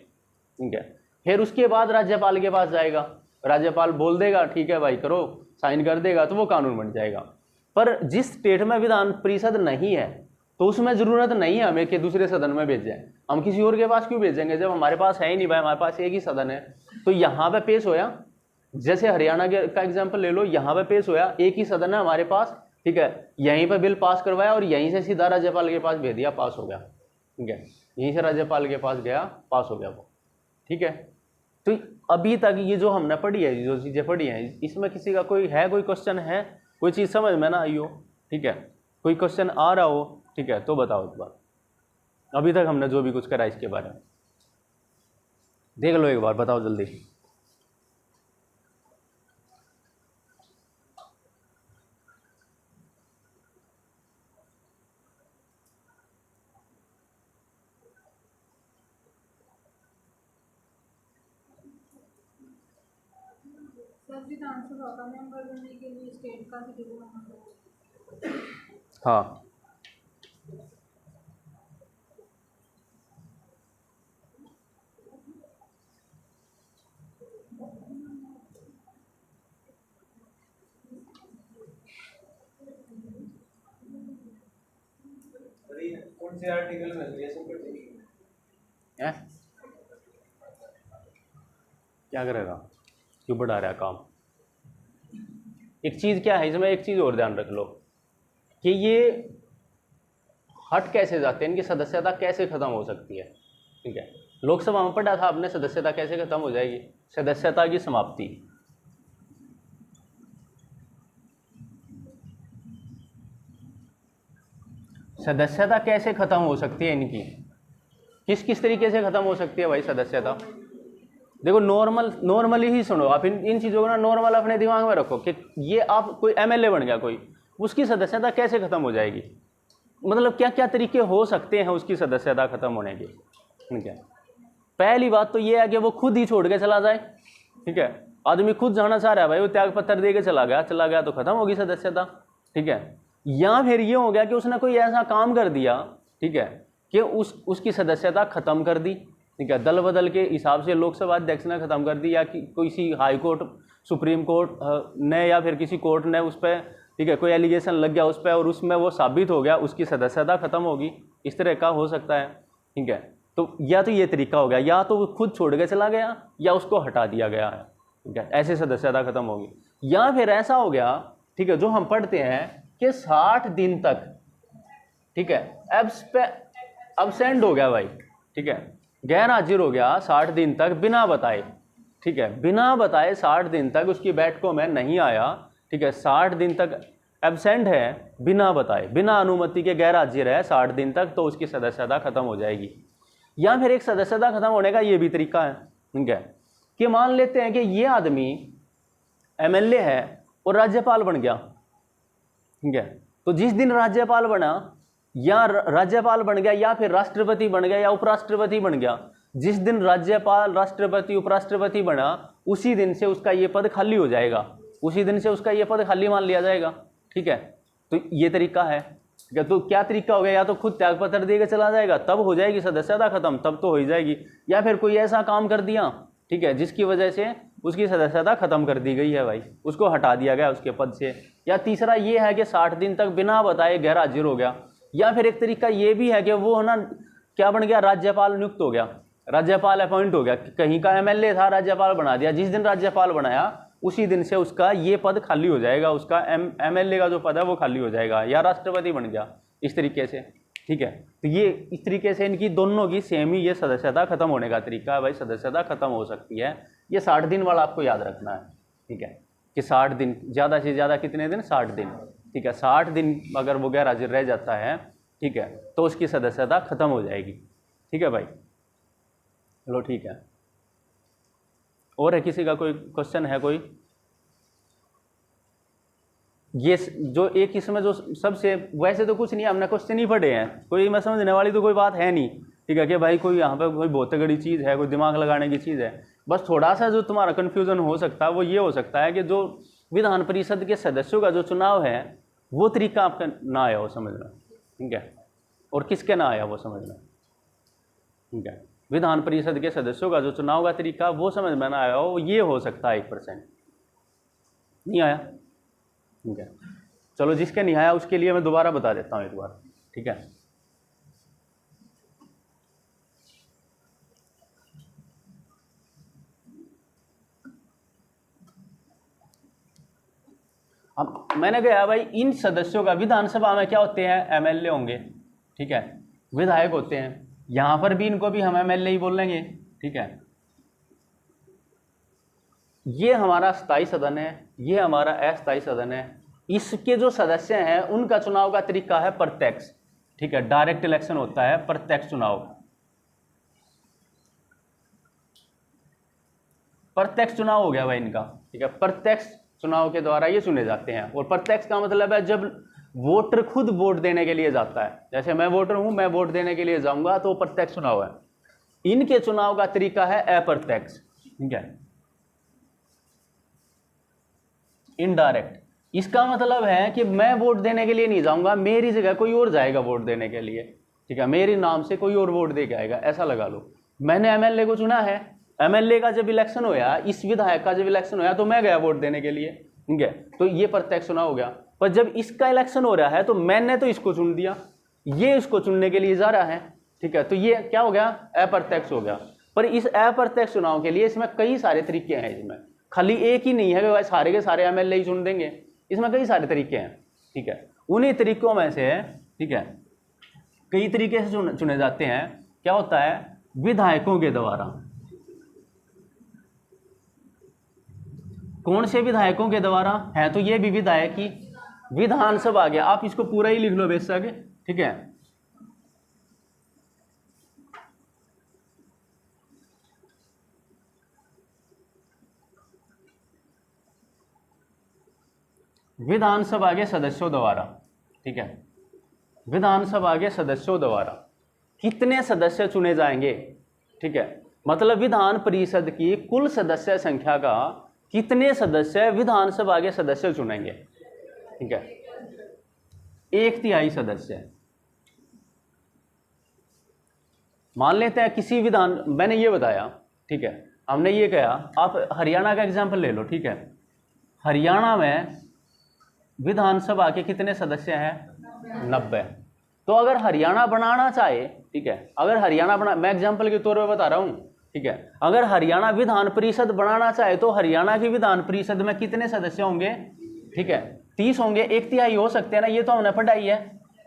ठीक है, फिर उसके बाद राज्यपाल के पास जाएगा, राज्यपाल बोल देगा ठीक है भाई करो, साइन कर देगा, तो वो कानून बन जाएगा। पर जिस स्टेट में विधान परिषद नहीं है तो उसमें जरूरत नहीं है हमें कि दूसरे सदन में भेजें, हम किसी और के पास क्यों भेजेंगे जब हमारे पास है ही नहीं भाई, हमारे पास एक ही सदन है। तो यहाँ पे पेश होया, जैसे हरियाणा का एग्जाम्पल ले लो, यहाँ पे पेश होया, एक ही सदन है हमारे पास, ठीक है, यहीं पे बिल पास करवाया और यहीं से सीधा राज्यपाल के पास भेज दिया, पास हो गया, ठीक है, यहीं से राज्यपाल के पास गया, पास हो गया वो, ठीक है। तो अभी तक ये जो हमने पढ़ी है, जो चीजें पढ़ी हैं, इसमें किसी का कोई है, कोई क्वेश्चन है, कोई चीज समझ में ना आई हो, ठीक है, कोई क्वेश्चन आ रहा हो, ठीक है, तो बताओ एक बार। अभी तक हमने जो भी कुछ करा इसके बारे में देख लो एक बार, बताओ जल्दी। विधानसभा का मेंबर बनने के लिए स्टेट का सिटीजन होना चाहिए। हाँ, कौन से आर्टिकल में रिलेशन है? क्या करेगा, क्यों बढ़ा रहा है काम? एक चीज क्या है इसमें, एक चीज और ध्यान रख लो कि ये हट कैसे जाते हैं, इनकी सदस्यता कैसे खत्म हो सकती है, ठीक है। लोकसभा में पढ़ा था आपने, सदस्यता कैसे खत्म हो जाएगी, सदस्यता की समाप्ति। सदस्यता कैसे खत्म हो सकती है इनकी, किस किस तरीके से खत्म हो सकती है भाई सदस्यता? देखो नॉर्मली ही सुनो आप, इन चीज़ों को ना नॉर्मल अपने दिमाग में रखो कि ये आप कोई एमएलए बन गया कोई, उसकी सदस्यता कैसे खत्म हो जाएगी, मतलब क्या क्या तरीके हो सकते हैं उसकी सदस्यता खत्म होने के, ठीक है। पहली बात तो ये है कि वो खुद ही छोड़ के चला जाए, ठीक है, आदमी खुद जाना चाह रहा है भाई, वो त्याग पत्र दे के चला गया तो खत्म होगी सदस्यता, ठीक है। या फिर ये हो गया कि उसने कोई ऐसा काम कर दिया, ठीक है, कि उसकी सदस्यता खत्म कर दी, ठीक है, दल बदल के हिसाब से लोकसभा अध्यक्ष ने खत्म कर दी, या कि किसी हाई कोर्ट, सुप्रीम कोर्ट ने या फिर किसी कोर्ट ने उस पर, ठीक है, कोई एलिगेशन लग गया उस पर और उसमें वो साबित हो गया, उसकी सदस्यता खत्म होगी, इस तरह का हो सकता है, ठीक है। तो या तो ये तरीका हो गया, या तो वो खुद छोड़ के चला गया या उसको हटा दिया गया है, ठीक है, ऐसे सदस्यता खत्म होगी। या फिर ऐसा हो गया, ठीक है, जो हम पढ़ते हैं कि 60 दिन तक, ठीक है, एब्सेंट हो गया भाई, ठीक है, गैर हाजिर हो गया 60 दिन तक बिना बताए, ठीक है, बिना बताए 60 दिन तक उसकी बैठकों में नहीं आया, ठीक है, 60 दिन तक एब्सेंट है, बिना बताए, बिना अनुमति के गैर हाजिर है 60 दिन तक, तो उसकी सदस्यता खत्म हो जाएगी। या फिर एक सदस्यता खत्म होने का ये भी तरीका है, ठीक है, कि मान लेते हैं कि ये आदमी एमएलए है और राज्यपाल बन गया, ठीक है, तो जिस दिन राज्यपाल बना या राज्यपाल बन गया या फिर राष्ट्रपति बन गया या उपराष्ट्रपति बन गया, जिस दिन राज्यपाल, राष्ट्रपति, उपराष्ट्रपति बना उसी दिन से उसका ये पद खाली हो जाएगा, उसी दिन से उसका ये पद खाली मान लिया जाएगा, ठीक है। तो ये तरीका है, ठीक है। तो क्या तरीका हो गया, या तो खुद त्यागपत्र देकर चला जाएगा तब हो जाएगी सदस्यता खत्म, तब तो हो ही जाएगी, या फिर कोई ऐसा काम कर दिया, ठीक है, जिसकी वजह से उसकी सदस्यता खत्म कर दी गई है भाई, उसको हटा दिया गया उसके पद से। या तीसरा ये है कि 60 दिन तक बिना बताए गैर हाजिर हो गया। या फिर एक तरीका ये भी है कि वो ना क्या बन गया, राज्यपाल नियुक्त हो गया, राज्यपाल अपॉइंट हो गया, कहीं का एमएलए था राज्यपाल बना दिया, जिस दिन राज्यपाल बनाया उसी दिन से उसका ये पद खाली हो जाएगा, उसका एमएलए का जो पद है वो खाली हो जाएगा, या राष्ट्रपति बन गया, इस तरीके से, ठीक है। तो ये इस तरीके से इनकी दोनों की सेम ही ये सदस्यता खत्म होने का तरीका है भाई, सदस्यता खत्म हो सकती है। ये 60 दिन वाला आपको याद रखना है, ठीक है, कि 60 दिन, ज़्यादा से ज़्यादा कितने दिन, 60 दिन, ठीक है, 60 दिन अगर वो गैर हाजिर रह जाता है, ठीक है, तो उसकी सदस्यता खत्म हो जाएगी, ठीक है भाई। चलो ठीक है, और है किसी का कोई क्वेश्चन है कोई? ये जो एक इसमें जो सबसे, वैसे तो कुछ नहीं, हमने क्वेश्चन ही पढ़े हैं, कोई मैं समझने वाली तो कोई बात है नहीं, ठीक है, कि भाई कोई यहाँ पे कोई बहुत बड़ी चीज़ है, कोई दिमाग लगाने की चीज़ है। बस थोड़ा सा जो तुम्हारा कन्फ्यूज़न हो सकता है वो ये हो सकता है कि जो विधान परिषद के सदस्यों का जो चुनाव है वो तरीका आपका ना आया हो समझना, ठीक है, और किसके ना आया वो समझना, ठीक है। विधान परिषद के सदस्यों का जो चुनाव का तरीका वो समझ में ना आया हो, ये हो सकता है 1% नहीं आया, ठीक है। चलो जिसके नहीं आया उसके लिए मैं दोबारा बता देता हूँ एक बार, ठीक है। अब मैंने कहा भाई इन सदस्यों का विधानसभा में क्या होते हैं, एमएलए होंगे, ठीक है, विधायक होते हैं, यहां पर भी इनको भी हम एमएलए ही बोलेंगे, ठीक है। ये हमारा स्थायी सदन है, ये हमारा अस्थायी सदन है। इसके जो सदस्य हैं उनका चुनाव का तरीका है प्रत्यक्ष, ठीक है, डायरेक्ट इलेक्शन होता है, प्रत्यक्ष चुनाव, प्रत्यक्ष चुनाव हो गया भाई इनका, ठीक है। प्रत्यक्ष चुनाव के द्वारा ये चुने जाते हैं, और प्रत्यक्ष का मतलब है जब वोटर खुद वोट देने के लिए जाता है, जैसे मैं वोटर हूं, मैं वोट देने के लिए जाऊंगा तो प्रत्यक्ष चुनाव है। इनके चुनाव का तरीका है अप्रत्यक्ष, ठीक है, इनडायरेक्ट। इसका मतलब है कि मैं वोट देने के लिए नहीं जाऊंगा, मेरी जगह कोई और जाएगा वोट देने के लिए, ठीक है, मेरे नाम से कोई और वोट दे के आएगा, ऐसा लगा लो। मैंने एमएलए को चुना है, एमएलए का जब इलेक्शन होया, इस विधायक का जब इलेक्शन होया तो मैं गया वोट देने के लिए, ठीक है, तो ये प्रत्यक्ष चुनाव हो गया। पर जब इसका इलेक्शन हो रहा है तो मैंने तो इसको चुन दिया, ये इसको चुनने के लिए जा रहा है, ठीक है, तो ये क्या हो गया, अप्रत्यक्ष हो गया। पर इस अप्रत्यक्ष चुनाव के लिए इसमें कई सारे तरीके हैं, इसमें खाली एक ही नहीं है कि भाई सारे के सारे एमएलए ही चुन देंगे, इसमें कई सारे तरीके हैं, ठीक है। उन्हीं तरीकों में से, ठीक है, कई तरीके से चुने जाते हैं। क्या होता है, विधायकों के द्वारा। कौन से विधायकों के द्वारा है, तो ये भी विधायक ही विधानसभा आ गया, आप इसको पूरा ही लिख लो बेशक, ठीक है। विधानसभा के सदस्यों द्वारा, ठीक है, विधानसभा के सदस्यों द्वारा कितने सदस्य चुने जाएंगे, ठीक है, मतलब विधान परिषद की कुल सदस्य संख्या का कितने सदस्य विधानसभा के सदस्य चुनेंगे, ठीक है, 1/3 सदस्य। मान लेते हैं किसी विधान, मैंने ये बताया, ठीक है, हमने ये कहा, आप हरियाणा का एग्जाम्पल ले लो, ठीक है, हरियाणा में विधानसभा के कितने सदस्य हैं, 90। तो अगर हरियाणा बनाना चाहे, ठीक है, अगर हरियाणा बना, मैं एग्जाम्पल के तौर पे बता रहा हूं, ठीक है, अगर हरियाणा विधान परिषद बनाना चाहे तो हरियाणा की विधान परिषद में कितने सदस्य होंगे, ठीक है, 30 होंगे, 1/3 हो सकते हैं ना, ये तो हमने पढ़ाई है,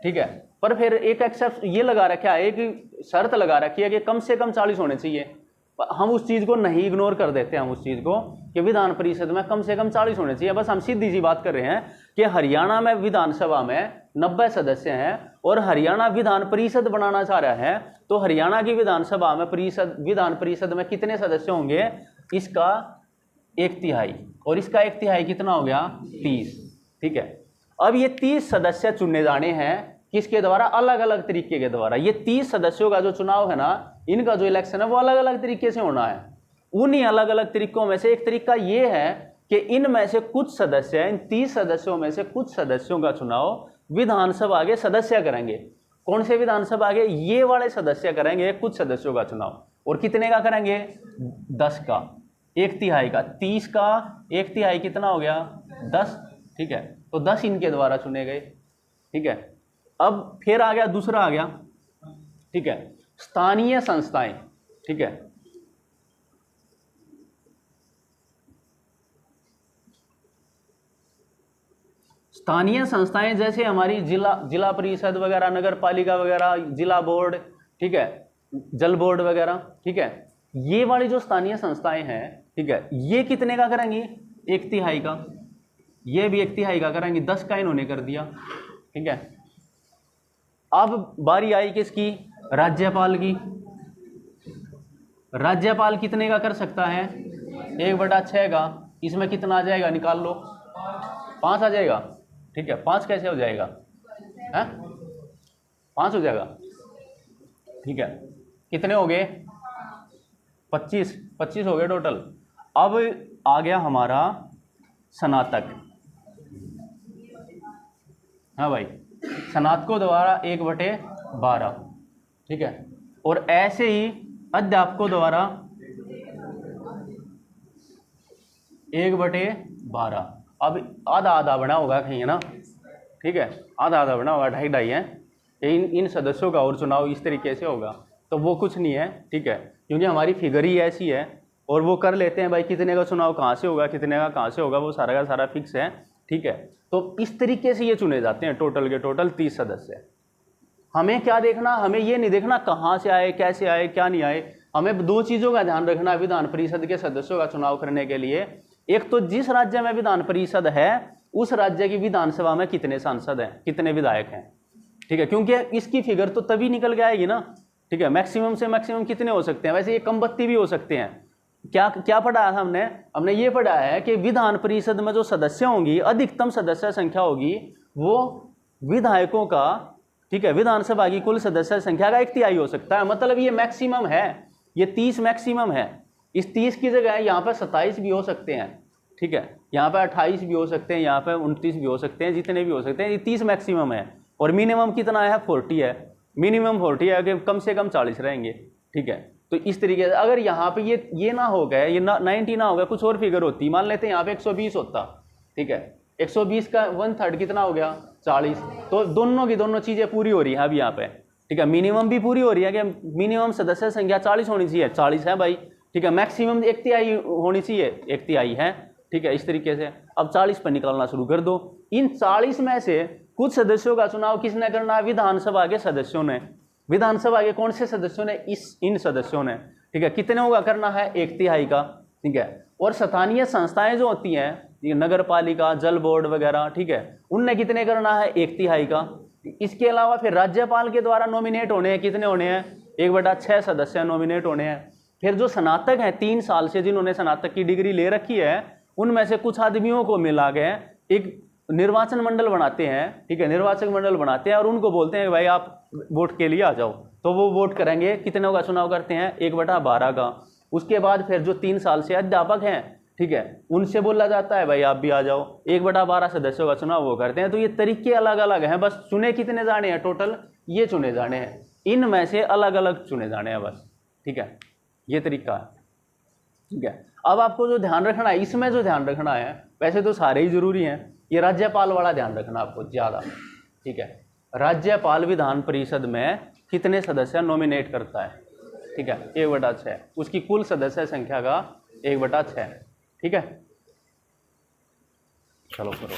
ठीक है। पर फिर एक एक्सेप्ट ये लगा रखा है, एक शर्त लगा रखी है कि कम से कम 40 होने चाहिए, हम उस चीज़ को नहीं इग्नोर कर देते हैं, हम उस चीज़ को कि विधान परिषद में कम से कम 40 होने चाहिए। बस हम सीधी सी बात कर रहे हैं कि हरियाणा में विधानसभा में 90 सदस्य हैं और हरियाणा विधान परिषद बनाना चाह रहा है, तो हरियाणा की विधानसभा में विधान परिषद में कितने सदस्य होंगे? इसका 1/3 और इसका 1/3 कितना हो गया? 30। ठीक है, अब ये 30 सदस्य चुने जाने हैं किसके द्वारा? अलग अलग तरीके के द्वारा। ये 30 सदस्यों का जो चुनाव है ना, इनका जो इलेक्शन है वो अलग अलग तरीके से होना है। उन्हीं अलग अलग तरीकों में से एक तरीका ये है कि इनमें से कुछ सदस्य, इन 30 सदस्यों में से कुछ सदस्यों का चुनाव विधानसभा के सदस्य करेंगे। कौन से विधानसभा के? ये वाले सदस्य करेंगे कुछ सदस्यों का चुनाव। और कितने का करेंगे? 10 का, 1/3 का। 30 का 1/3 कितना हो गया? 10। ठीक है, तो 10 इनके द्वारा चुने गए। ठीक है, अब फिर आ गया दूसरा आ गया। ठीक है, स्थानीय संस्थाएं। ठीक है, स्थानीय संस्थाएं जैसे हमारी जिला परिषद वगैरह, नगर पालिका वगैरह, जिला बोर्ड, ठीक है, जल बोर्ड वगैरह। ठीक है, ये वाली जो स्थानीय संस्थाएं हैं, ठीक है, ये कितने का करेंगी? 1/3 का। ये भी 1/3 का करेंगी, 10 का इन्होंने कर दिया। ठीक है, अब बारी आई किसकी? राज्यपाल की। राज्यपाल कितने का कर सकता है? 1/6 का। इसमें कितना आ जाएगा? निकाल लो, 5 आ जाएगा। ठीक है, 5 कैसे हो जाएगा? है 5 हो जाएगा। ठीक है, कितने हो गए? 25 हो गए टोटल। अब आ गया हमारा स्नातक। हाँ भाई, स्नातकों द्वारा 1/12। ठीक है, और ऐसे ही अध्यापकों द्वारा 1/12। अब आधा आधा बना होगा कहीं, है ना? ठीक है, आधा आधा बना होगा, 2.5 है। इन सदस्यों का और चुनाव इस तरीके से होगा, तो वो कुछ नहीं है। ठीक है, क्योंकि हमारी फिगर ही ऐसी है और वो कर लेते हैं भाई कितने का चुनाव कहाँ से होगा, कितने का कहाँ से होगा, वो सारा का सारा फिक्स है। ठीक है, तो इस तरीके से ये चुने जाते हैं टोटल के टोटल 30 सदस्य। हमें क्या देखना? हमें ये नहीं देखना कहाँ से आए, कैसे आए, क्या नहीं आए। हमें 2 चीज़ों का ध्यान रखना विधान परिषद के सदस्यों का चुनाव करने के लिए। एक तो जिस राज्य में विधान परिषद है उस राज्य की विधानसभा में कितने सांसद हैं, कितने विधायक हैं। ठीक है, क्योंकि इसकी फिगर तो तभी निकल के आएगी ना। ठीक है, मैक्सिमम से मैक्सिमम कितने हो सकते हैं? वैसे ये कम बत्ती भी हो सकते हैं। क्या पढ़ा है हमने ये पढ़ा है कि विधान परिषद में जो सदस्य होंगी, अधिकतम सदस्य संख्या होगी वो विधायकों का, ठीक है, विधानसभा की कुल सदस्य संख्या का 1/3 हो सकता है। मतलब ये मैक्सिमम है, ये 30 मैक्सिमम है। इस 30 की जगह यहाँ पर 27 भी हो सकते हैं। ठीक है, यहाँ पर 28 भी हो सकते हैं, यहाँ पर 29 भी हो सकते हैं, जितने भी हो सकते हैं। ये 30 मैक्सिमम है और मिनिमम कितना है? 40 है। मिनिमम 40 है कि कम से कम 40 रहेंगे। ठीक है, तो इस तरीके से अगर यहाँ पे ये ना हो गया, ये 90 ना हो गया, कुछ और फिगर होती, मान लेते हैं यहाँ पे 120 होता। ठीक है, 120 का 1/3 कितना हो गया? 40। तो दोनों की दोनों चीज़ें पूरी हो रही है अभी यहाँ पे। ठीक है, मिनिमम भी पूरी हो रही है कि मिनिमम सदस्य संख्या 40 होनी चाहिए, 40 है भाई। ठीक है, मैक्सिमम 1/3 होनी चाहिए, 1/3 है। ठीक है, इस तरीके से अब 40 पर निकालना शुरू कर दो। इन 40 में से कुछ सदस्यों का चुनाव किसने करना है? विधानसभा के सदस्यों ने। विधानसभा के कौन से सदस्यों ने? इन सदस्यों ने। ठीक है, कितने होगा करना है? 1/3 का। ठीक है, और स्थानीय संस्थाएं जो होती हैं, ये नगर पालिका, जल बोर्ड वगैरह, ठीक है, उनने कितने करना है? 1/3 का। इसके अलावा फिर राज्यपाल के द्वारा नॉमिनेट होने हैं, कितने होने हैं? 1/6 सदस्य नॉमिनेट होने हैं। फिर जो स्नातक हैं 3 साल से, जिन्होंने स्नातक की डिग्री ले रखी है, उनमें से कुछ आदमियों को मिला के एक निर्वाचन मंडल बनाते हैं। ठीक है, निर्वाचक मंडल बनाते हैं और उनको बोलते हैं भाई आप वोट के लिए आ जाओ, तो वो वोट करेंगे। कितने का चुनाव करते हैं? 1/12 का। उसके बाद फिर जो 3 साल से अध्यापक हैं, ठीक है, उनसे बोला जाता है भाई आप भी आ जाओ। 1/12 सदस्यों का चुनाव वो करते हैं। तो ये तरीके अलग अलग हैं, बस चुने कितने जाने हैं टोटल? ये चुने जाने हैं, इनमें से अलग अलग चुने जाने हैं बस। ठीक है, ये तरीका है। ठीक है, अब आपको जो ध्यान रखना है, इसमें जो ध्यान रखना है, वैसे तो सारे ही जरूरी हैं, ये राज्यपाल वाला ध्यान रखना आपको ज़्यादा। ठीक है, राज्यपाल विधान परिषद में कितने सदस्य नॉमिनेट करता है? ठीक है, 1/6, उसकी कुल सदस्य संख्या का 1/6। ठीक है, चलो करो।